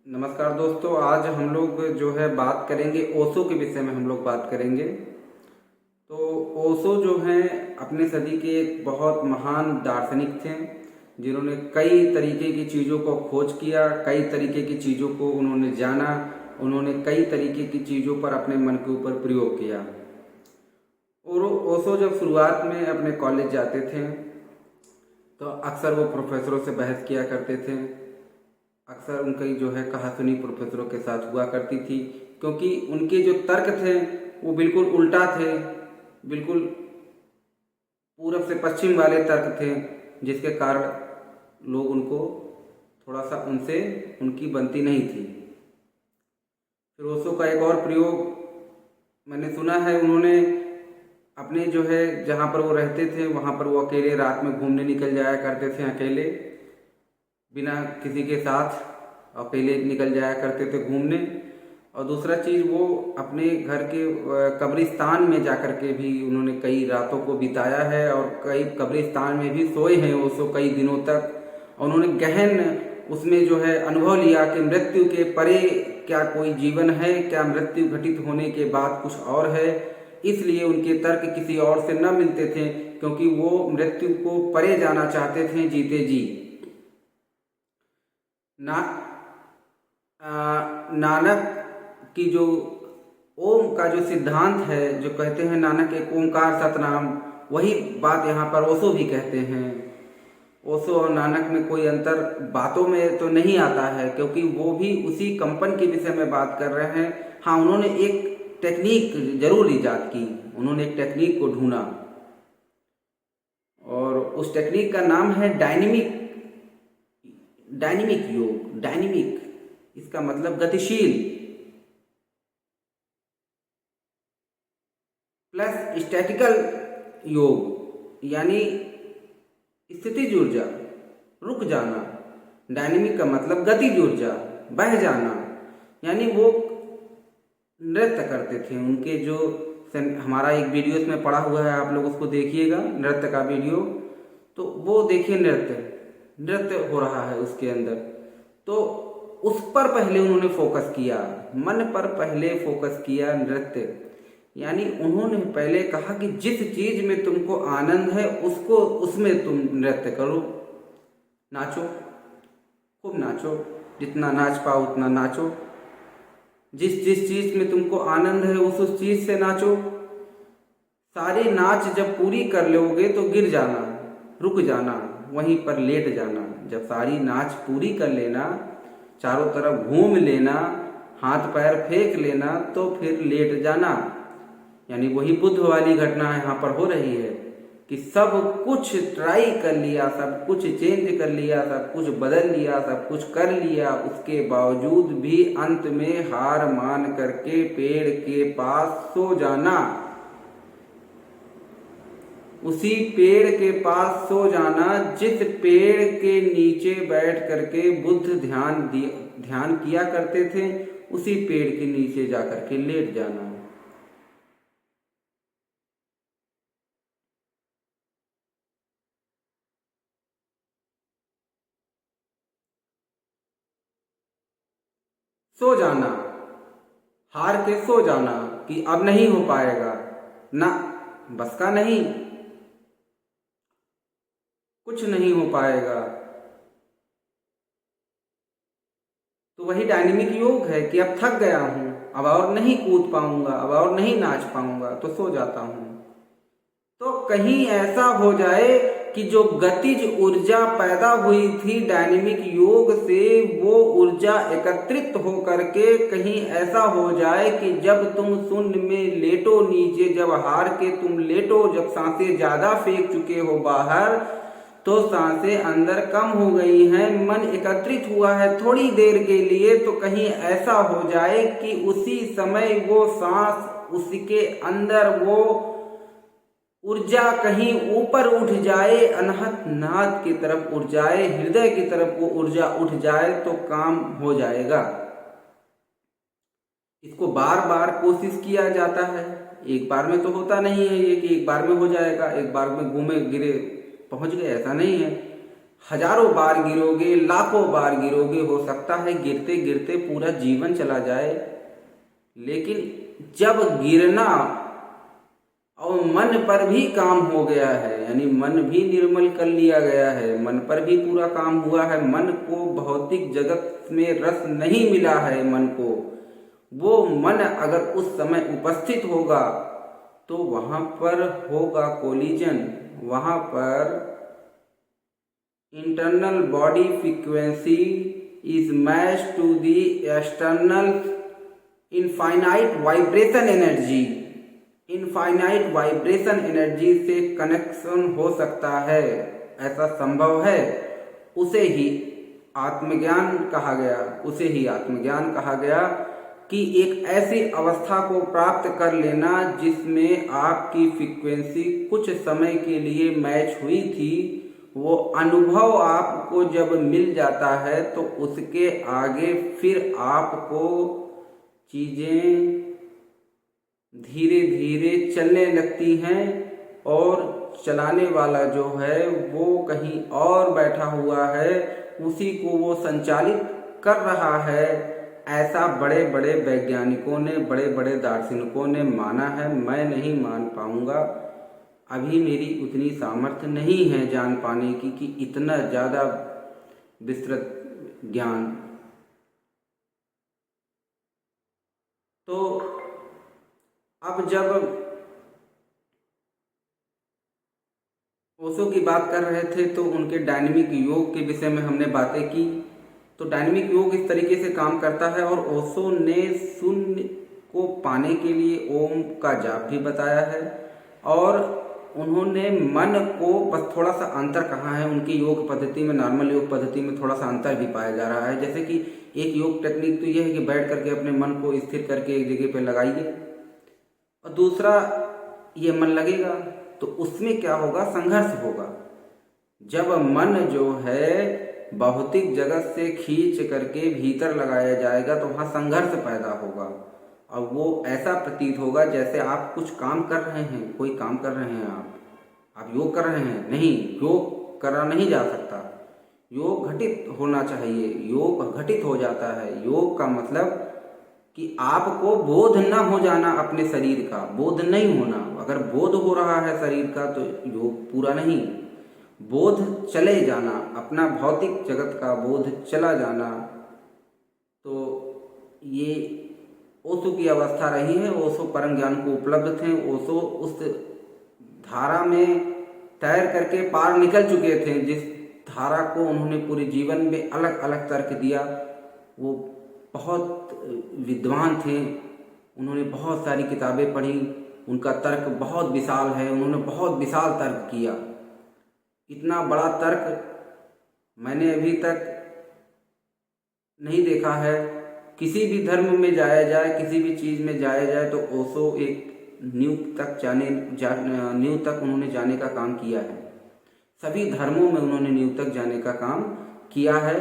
नमस्कार दोस्तों, आज हम लोग जो है बात करेंगे ओशो के विषय में। हम लोग बात करेंगे तो ओशो जो हैं अपने सदी के एक बहुत महान दार्शनिक थे, जिन्होंने कई तरीके की चीज़ों को खोज किया, कई तरीके की चीज़ों को उन्होंने जाना, उन्होंने कई तरीके की चीज़ों पर अपने मन के ऊपर प्रयोग किया। और ओशो जब शुरुआत में अपने कॉलेज जाते थे तो अक्सर वो प्रोफेसरों से बहस किया करते थे। अक्सर उनकी जो है कहासुनी प्रोफेसरों के साथ हुआ करती थी, क्योंकि उनके जो तर्क थे वो बिल्कुल उल्टा थे, बिल्कुल पूरब से पश्चिम वाले तर्क थे, जिसके कारण लोग उनको थोड़ा सा उनसे उनकी बनती नहीं थी। फिर ओशो का एक और प्रयोग मैंने सुना है, उन्होंने अपने जो है जहाँ पर वो रहते थे वहाँ पर वो अकेले रात में घूमने निकल जाया करते थे, अकेले बिना किसी के साथ अकेले निकल जाया करते थे घूमने। और दूसरा चीज़, वो अपने घर के कब्रिस्तान में जाकर के भी उन्होंने कई रातों को बिताया है और कई कब्रिस्तान में भी सोए हैं ओशो कई दिनों तक। उन्होंने गहन उसमें जो है अनुभव लिया कि मृत्यु के परे क्या कोई जीवन है, क्या मृत्यु घटित होने के बाद कुछ और है। इसलिए उनके तर्क किसी और से न मिलते थे, क्योंकि वो मृत्यु को परे जाना चाहते थे जीते जी। ना नानक की जो ओम का जो सिद्धांत है, जो कहते हैं नानक एक ओमकार सतनाम, वही बात यहाँ पर ओशो भी कहते हैं। ओशो और नानक में कोई अंतर बातों में तो नहीं आता है, क्योंकि वो भी उसी कंपन के विषय में बात कर रहे हैं। हाँ, उन्होंने एक टेक्निक जरूर ईजाद की, उन्होंने एक टेक्निक को ढूंढा और उस टेक्निक का नाम है डायनिमिक योग। डायनिमिक इसका मतलब गतिशील प्लस स्टैटिकल योग, यानी स्थितिज ऊर्जा, रुक जाना। डायनेमिक का मतलब गतिज ऊर्जा, बह जाना। यानी वो नृत्य करते थे। उनके जो हमारा एक वीडियो इसमें पड़ा हुआ है, आप लोग उसको देखिएगा, नृत्य का वीडियो। तो वो देखिए, नृत्य हो रहा है उसके अंदर, तो उस पर पहले उन्होंने फोकस किया, मन पर पहले फोकस किया, नृत्य। यानी उन्होंने पहले कहा कि जिस चीज में तुमको आनंद है उसको उसमें तुम नृत्य करो, नाचो, खूब नाचो, जितना नाच पाओ उतना नाचो। जिस जिस चीज में तुमको आनंद है उस चीज से नाचो। सारी नाच जब पूरी कर लोगे तो गिर जाना, रुक जाना, वहीं पर लेट जाना। जब सारी नाच पूरी कर लेना, चारों तरफ घूम लेना, हाथ पैर फेंक लेना, तो फिर लेट जाना। यानी वही बुद्ध वाली घटना यहाँ पर हो रही है कि सब कुछ ट्राई कर लिया, सब कुछ चेंज कर लिया, सब कुछ बदल लिया, सब कुछ कर लिया, उसके बावजूद भी अंत में हार मान करके पेड़ के पास सो जाना। उसी पेड़ के पास सो जाना जिस पेड़ के नीचे बैठ करके बुद्ध ध्यान किया करते थे, उसी पेड़ के नीचे जाकर के लेट जाना। सो जाना, हार के सो जाना कि अब नहीं हो पाएगा, ना बस का नहीं, कुछ नहीं हो पाएगा। तो वही डायनेमिक योग है कि अब थक गया हूं, अब और नहीं कूद पाऊंगा, अब और नहीं नाच पाऊंगा, तो सो जाता हूं। तो कहीं ऐसा हो जाए कि जो गतिज ऊर्जा पैदा हुई थी डायनेमिक योग से, वो ऊर्जा एकत्रित हो करके कहीं ऐसा हो जाए कि जब तुम शून्य में लेटो नीचे, जब हार के तुम लेटो, जब सांसें ज्यादा फेंक चुके हो बाहर, तो सांसें अंदर कम हो गई हैं, मन एकत्रित हुआ है थोड़ी देर के लिए, तो कहीं ऐसा हो जाए कि उसी समय वो सांस, उसके अंदर वो ऊर्जा कहीं ऊपर उठ जाए, अनहत नाद की तरफ उठ जाए, हृदय की तरफ वो ऊर्जा उठ जाए, तो काम हो जाएगा। इसको बार बार कोशिश किया जाता है, एक बार में तो होता नहीं है ये कि एक बार में हो जाएगा, एक बार में घूमे गिरे पहुंच गए, ऐसा नहीं है। हजारों बार गिरोगे, लाखों बार गिरोगे, हो सकता है गिरते गिरते पूरा जीवन चला जाए, लेकिन जब गिरना और मन पर भी काम हो गया है, यानी मन भी निर्मल कर लिया गया है, मन पर भी पूरा काम हुआ है, मन को भौतिक जगत में रस नहीं मिला है, मन को वो मन अगर उस समय उपस्थित होगा तो वहां पर होगा कोलिजन, वहां पर internal body frequency is match to the external infinite vibration energy, infinite vibration energy से कनेक्शन हो सकता है, ऐसा संभव है। उसे ही आत्मज्ञान कहा गया, उसे ही आत्मज्ञान कहा गया कि एक ऐसी अवस्था को प्राप्त कर लेना जिसमें आपकी फ्रीक्वेंसी कुछ समय के लिए मैच हुई थी, वो अनुभव आपको जब मिल जाता है तो उसके आगे फिर आपको चीजें धीरे धीरे चलने लगती हैं और चलाने वाला जो है वो कहीं और बैठा हुआ है, उसी को वो संचालित कर रहा है। ऐसा बड़े बड़े वैज्ञानिकों ने, बड़े बड़े दार्शनिकों ने माना है। मैं नहीं मान पाऊंगा, अभी मेरी उतनी सामर्थ्य नहीं है जान पाने की कि इतना ज़्यादा विस्तृत ज्ञान। तो अब जब ओशो की बात कर रहे थे तो उनके डायनेमिक योग के विषय में हमने बातें की। तो डायनेमिक योग इस तरीके से काम करता है और ओशो ने शून्य को पाने के लिए ओम का जाप भी बताया है, और उन्होंने मन को बस थोड़ा सा अंतर कहा है उनकी योग पद्धति में, नॉर्मल योग पद्धति में थोड़ा सा अंतर भी पाया जा रहा है। जैसे कि एक योग टेक्निक तो यह है कि बैठ करके अपने मन को स्थिर करके एक जगह पर लगाइए, और दूसरा ये मन लगेगा तो उसमें क्या होगा, संघर्ष होगा। जब मन जो है भौतिक जगत से खींच करके भीतर लगाया जाएगा तो वहाँ संघर्ष पैदा होगा, और वो ऐसा प्रतीत होगा जैसे आप कुछ काम कर रहे हैं, कोई काम कर रहे हैं, आप योग कर रहे हैं। नहीं, योग करा नहीं जा सकता, योग घटित होना चाहिए, योग घटित हो जाता है। योग का मतलब कि आपको बोध न हो जाना अपने शरीर का, बोध नहीं होना। अगर बोध हो रहा है शरीर का तो योग पूरा नहीं, बोध चले जाना, अपना भौतिक जगत का बोध चला जाना। तो ये ओशो की अवस्था रही है। ओशो परम ज्ञान को उपलब्ध थे, ओशो उस धारा में तैर करके पार निकल चुके थे, जिस धारा को उन्होंने पूरे जीवन में अलग अलग तर्क दिया। वो बहुत विद्वान थे, उन्होंने बहुत सारी किताबें पढ़ी, उनका तर्क बहुत विशाल है, उन्होंने बहुत विशाल तर्क किया। इतना बड़ा तर्क मैंने अभी तक नहीं देखा है। किसी भी धर्म में जाया जाए, किसी भी चीज़ में जाया जाए तो ओशो एक न्यू तक उन्होंने जाने का काम किया है। सभी धर्मों में उन्होंने न्यू तक जाने का काम किया है,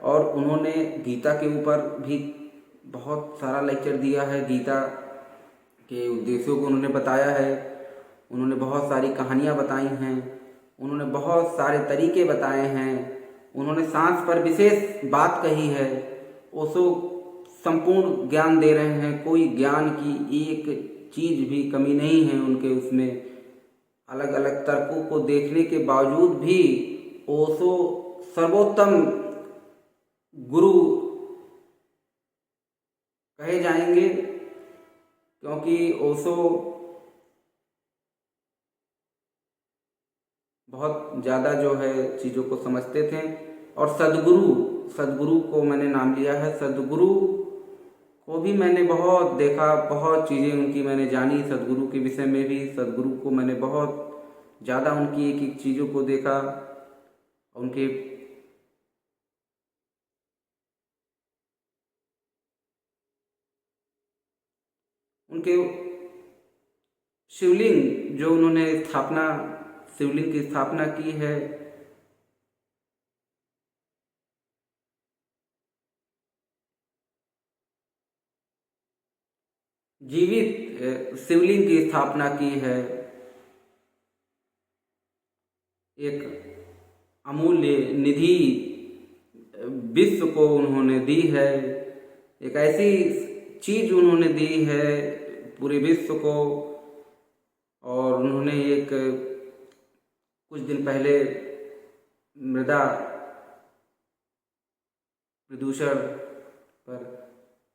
और उन्होंने गीता के ऊपर भी बहुत सारा लेक्चर दिया है। गीता के उद्देश्यों को उन्होंने बताया है, उन्होंने बहुत सारी कहानियाँ बताई हैं, उन्होंने बहुत सारे तरीके बताए हैं, उन्होंने सांस पर विशेष बात कही है। ओशो संपूर्ण ज्ञान दे रहे हैं, कोई ज्ञान की एक चीज़ भी कमी नहीं है उनके उसमें। अलग अलग तर्कों को देखने के बावजूद भी ओशो सर्वोत्तम गुरु कहे जाएंगे, क्योंकि ओशो बहुत ज़्यादा जो है चीज़ों को समझते थे। और सदगुरु को मैंने नाम लिया है, सदगुरु को भी मैंने बहुत देखा, बहुत चीज़ें उनकी मैंने जानी सदगुरु के विषय में भी। सदगुरु को मैंने बहुत ज़्यादा उनकी एक एक चीज़ों को देखा, उनके शिवलिंग जो उन्होंने शिवलिंग की स्थापना की है, जीवित शिवलिंग की स्थापना की है। एक अमूल्य निधि विश्व को उन्होंने दी है। एक ऐसी चीज उन्होंने दी है पूरे विश्व को। और उन्होंने एक कुछ दिन पहले मृदा प्रदूषण पर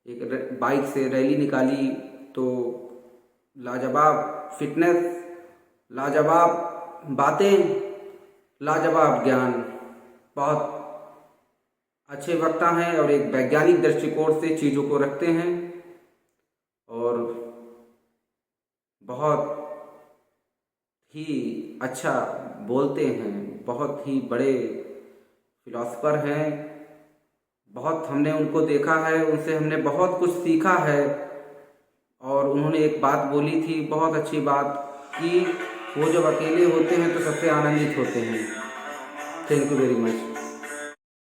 एक बाइक से रैली निकाली। तो लाजवाब फिटनेस, लाजवाब बातें, लाजवाब ज्ञान, बहुत अच्छे वक्ता हैं और एक वैज्ञानिक दृष्टिकोण से चीज़ों को रखते हैं और बहुत ही अच्छा बोलते हैं। बहुत ही बड़े फिलोसफर हैं। बहुत हमने उनको देखा है, उनसे हमने बहुत कुछ सीखा है। और उन्होंने एक बात बोली थी, बहुत अच्छी बात, कि वो जब अकेले होते हैं तो सबसे आनंदित होते हैं। Thank you very much.